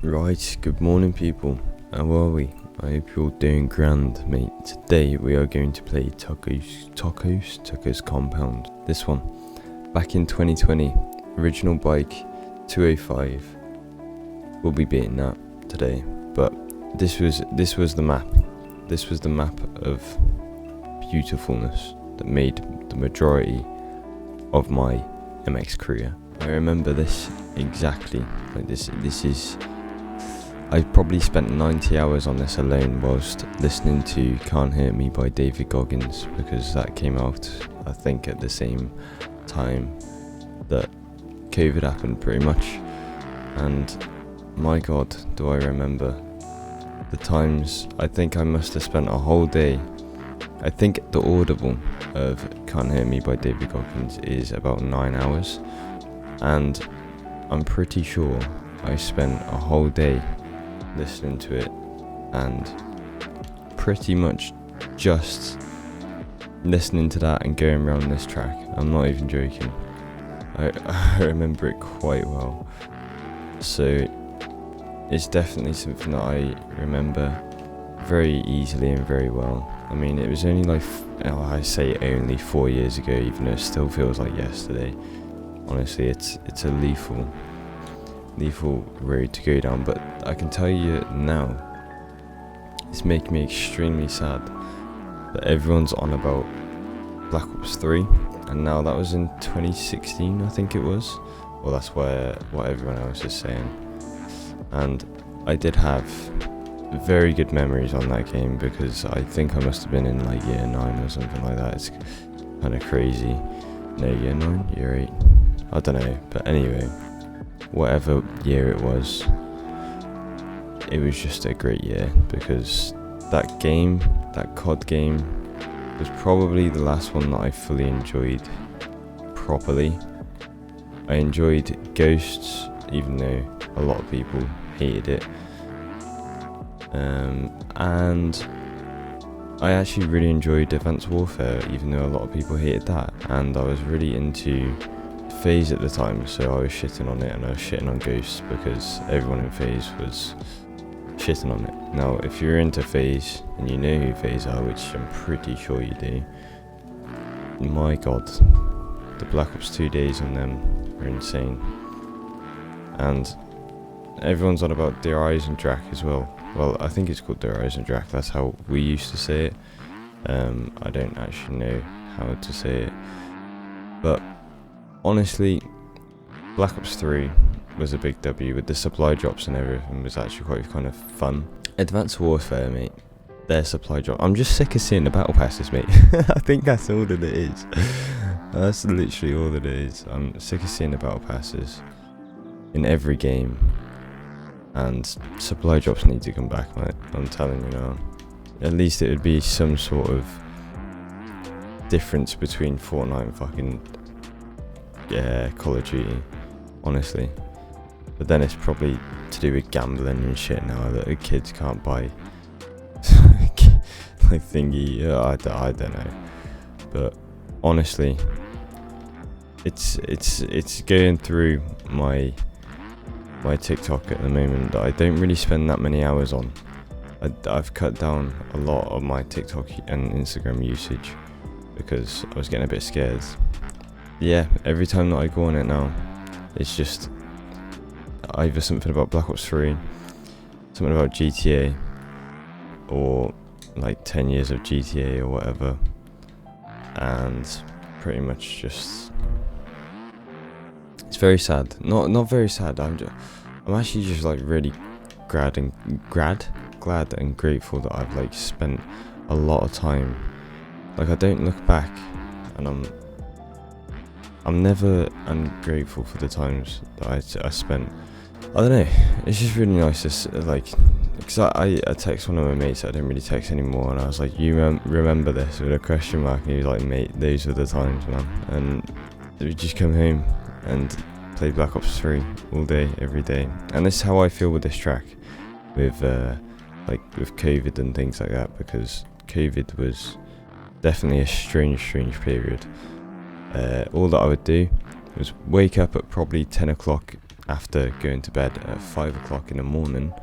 Right, good morning people. How are we? I hope you're doing grand, mate. Today we are going to play Tucker's Compound. This one, back in 2020, original bike 205. We'll be beating that today, but this was the map. This was the map of beautifulness that made the majority of my MX career. I remember this exactly. Like this is. I probably spent 90 hours on this alone whilst listening to Can't Hurt Me by David Goggins, because that came out, I think, at the same time that COVID happened pretty much. And my god, do I remember the times. I think I must have spent a whole day. I think the audible of Can't Hurt Me by David Goggins is about 9 hours, and I'm pretty sure I spent a whole day listening to it and pretty much just listening to that and going around this track. I'm not even joking. I remember it quite well. So it's definitely something that I remember very easily and very well. I mean, it was only like, I say only 4 years ago, even though it still feels like yesterday. Honestly, it's a lethal road to go down, but I can tell you now, it's making me extremely sad that everyone's on about Black Ops 3, and now that was in 2016, I think it was. Well, that's what everyone else is saying. And I did have very good memories on that game, because I think I must have been in like year 9 or something like that. It's kind of crazy. No, year 9, year 8, I don't know, but anyway, whatever year it was just a great year, because that game, that COD game, was probably the last one that I fully enjoyed properly. I enjoyed Ghosts, even though a lot of people hated it, and I actually really enjoyed Advanced Warfare, even though a lot of people hated that, and I was really into FaZe at the time, so I was shitting on it, and I was shitting on Ghosts because everyone in FaZe was shitting on it. Now, if you're into FaZe and you know who FaZe are, which I'm pretty sure you do, my god, the Black Ops 2 days on them are insane. And everyone's on about Der Eisendrache as well. Well, I think it's called Der Eisendrache, that's how we used to say it. I don't actually know how to say it, but honestly, Black Ops 3 was a big W, with the supply drops and everything was actually quite kind of fun. Advanced Warfare, mate, their supply drop. I'm just sick of seeing the battle passes, mate. I think that's all that it is. That's literally all that it is. I'm sick of seeing the battle passes in every game, and supply drops need to come back, mate. I'm telling you now. At least it would be some sort of difference between Fortnite and fucking Call of Duty, honestly. But then it's probably to do with gambling and shit now that the kids can't buy like thingy. I don't know, but honestly, it's going through my TikTok at the moment that I don't really spend that many hours on. I've cut down a lot of my TikTok and Instagram usage because I was getting a bit scared. Yeah, every time that I go on it now, it's just either something about Black Ops 3, something about GTA, or like 10 years of GTA or whatever, and pretty much just, it's very sad. Not very sad. I'm actually just like really glad and grateful that I've like spent a lot of time. Like, I don't look back, and I'm never ungrateful for the times that I spent. I don't know, it's just really nice to like, because I text one of my mates that I don't really text anymore, and I was like, you remember this, with a question mark, and he was like, mate, those were the times, man. And we just come home and play Black Ops 3 all day, every day. And this is how I feel with this track, with with COVID and things like that, because COVID was definitely a strange period. All that I would do was wake up at probably 10 o'clock after going to bed at 5 o'clock in the morning,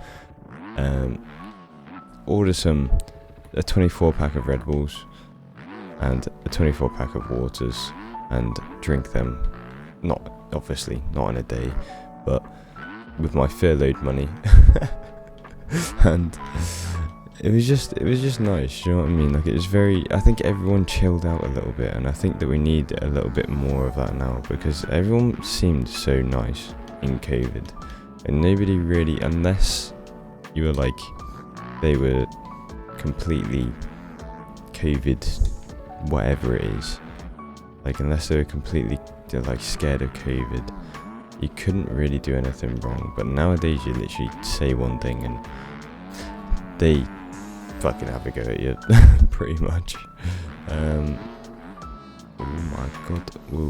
order a 24 pack of Red Bulls and a 24 pack of waters and drink them, obviously not in a day, but with my furloughed money. And it was just nice, you know what I mean? Like, it was I think everyone chilled out a little bit, and I think that we need a little bit more of that now, because everyone seemed so nice in COVID, and nobody really, unless you were like, they were completely COVID, whatever it is, like, unless they were completely like scared of COVID, you couldn't really do anything wrong. But nowadays you literally say one thing and they fucking have a go at you, pretty much. Oh my god. Ooh,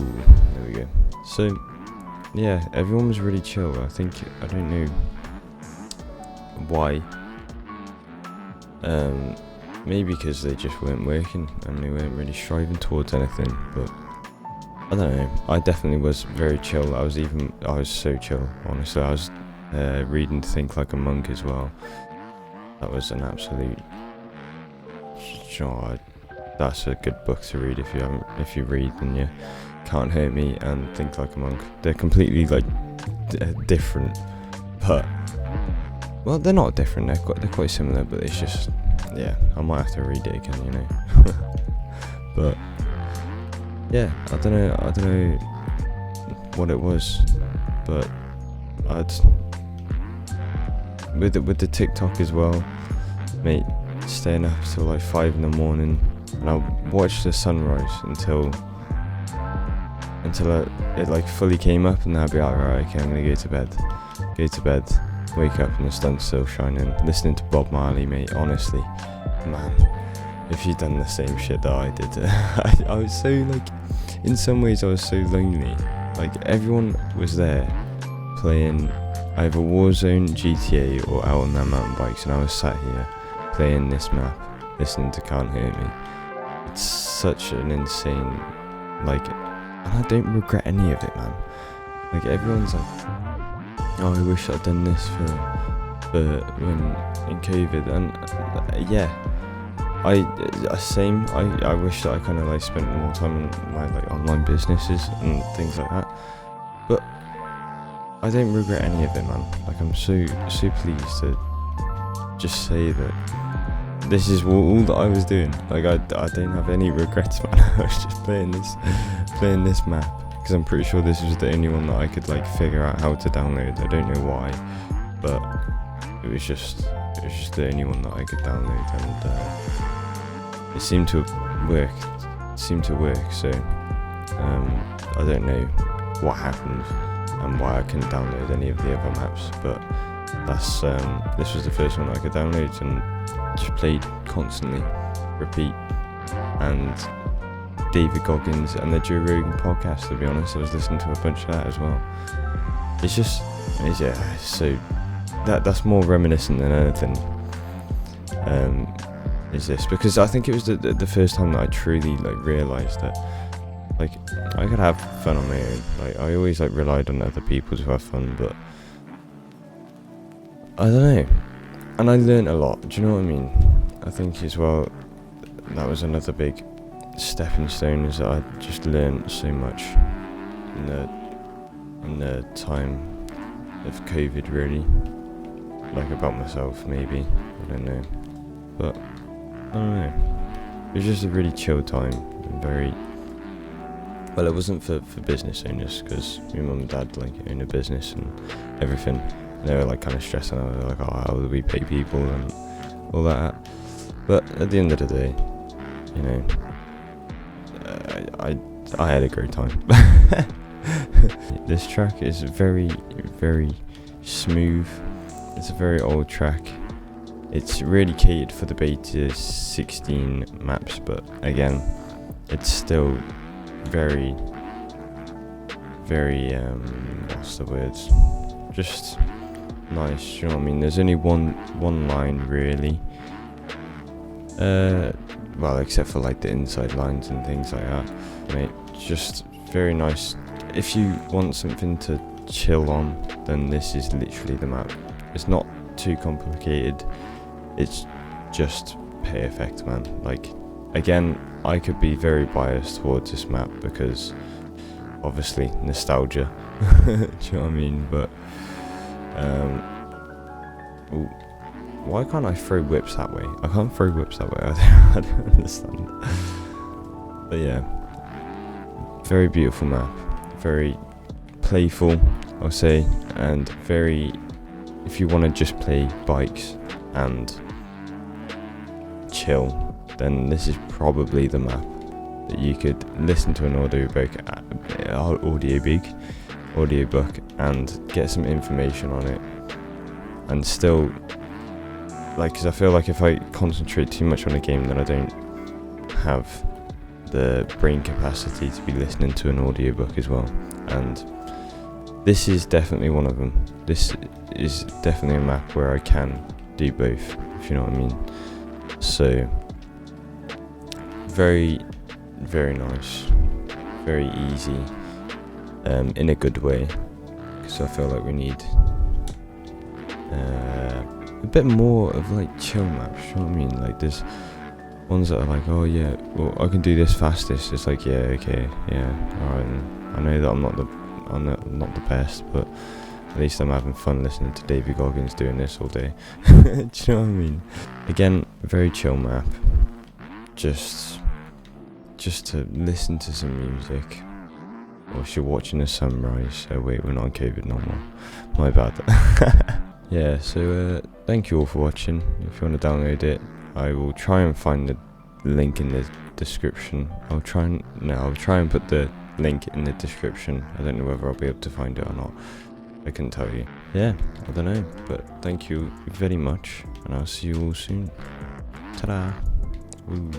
there we go. So yeah, everyone was really chill. I don't know why. Maybe because they just weren't working and they weren't really striving towards anything, but I don't know. I definitely was very chill. I was so chill, honestly. I was reading Think Like a Monk as well. That was an absolute, that's a good book to read if you read, then you Can't Hurt Me and Think Like a Monk. They're completely like different, but well, they're not different. They're quite similar, but it's just, yeah, I might have to read it again, you know. But yeah, I don't know what it was, but with the TikTok as well, mate, staying up till like 5 in the morning, and I'll watch the sunrise until it like fully came up, and then I'll be like, right, okay, I'm gonna go to bed, wake up and the sun's still shining, listening to Bob Marley, mate. Honestly, man, if you'd done the same shit that I did, I was so, like, in some ways I was so lonely. Like, everyone was there playing either Warzone, GTA, or out on their mountain bikes, and I was sat here playing this map, listening to Can't Hurt Me. It's such an insane, like, and I don't regret any of it, man. Like, everyone's like, oh, I wish I'd done this for when in COVID, and yeah, I wish that I kind of like spent more time on my like online businesses and things like that, but I don't regret any of it, man. Like, I'm so pleased to just say that this is all that I was doing. Like, I don't have any regrets, man. I was just playing this map, because I'm pretty sure this was the only one that I could like figure out how to download. I don't know why, but it was just the only one that I could download, and it seemed to work. So I don't know what happened and why I couldn't download any of the other maps, but this was the first one I could download and just played constantly, repeat. And David Goggins and the Joe Rogan podcast, to be honest, I was listening to a bunch of that as well. So that's more reminiscent than anything. Is this, because I think it was the first time that I truly like realised that like I could have fun on my own. Like, I always like relied on other people to have fun, but I don't know. And I learned a lot. Do you know what I mean? I think as well that was another big stepping stone, is that I just learned so much in the time of COVID, really, like about myself, maybe, I don't know, but I don't know, it was just a really chill time, and very, well, it wasn't for business owners, because my mum and dad like own a business and everything, and they were like kind of stressing out, they were like, oh, how do we pay people and all that, but at the end of the day, you know, I had a great time. This track is very, very smooth. It's a very old track. It's really catered for the beta 16 maps, but again, it's still very, very, what's the words? Just nice, you know what I mean? There's only one line, really. Well, except for like the inside lines and things like that, mate. Just very nice. If you want something to chill on then this is literally the map. It's not too complicated, it's just perfect, man. Like, again, I could be very biased towards this map because obviously nostalgia. Do you know what I mean? But ooh, why can't I throw whips that way? I can't throw whips that way. I don't understand. But yeah, very beautiful map, very playful, I'll say, and very, if you want to just play bikes and chill, then this is probably the map that you could listen to an audiobook and get some information on it, and still, like, because I feel like if I concentrate too much on a game, then I don't have the brain capacity to be listening to an audiobook as well. And this is definitely one of them. This is definitely a map where I can do both, if you know what I mean. So very, very nice, very easy, in a good way, because I feel like we need a bit more of like chill maps, you know what I mean? Like, there's ones that are like, oh yeah, well, I can do this fastest. It's like, yeah, okay, yeah, alright. I know that I'm not the best, but at least I'm having fun listening to David Goggins doing this all day. Do you know what I mean? Again, very chill map. Just to listen to some music whilst you're watching the sunrise. Oh wait, we're not on COVID no more. My bad. Yeah, so thank you all for watching. If you want to download it, I will try and find the link in the description. I'll try and put the link in the description. I don't know whether I'll be able to find it or not. I couldn't tell you. Yeah, I don't know. But thank you very much, and I'll see you all soon. Ta-da! Ooh.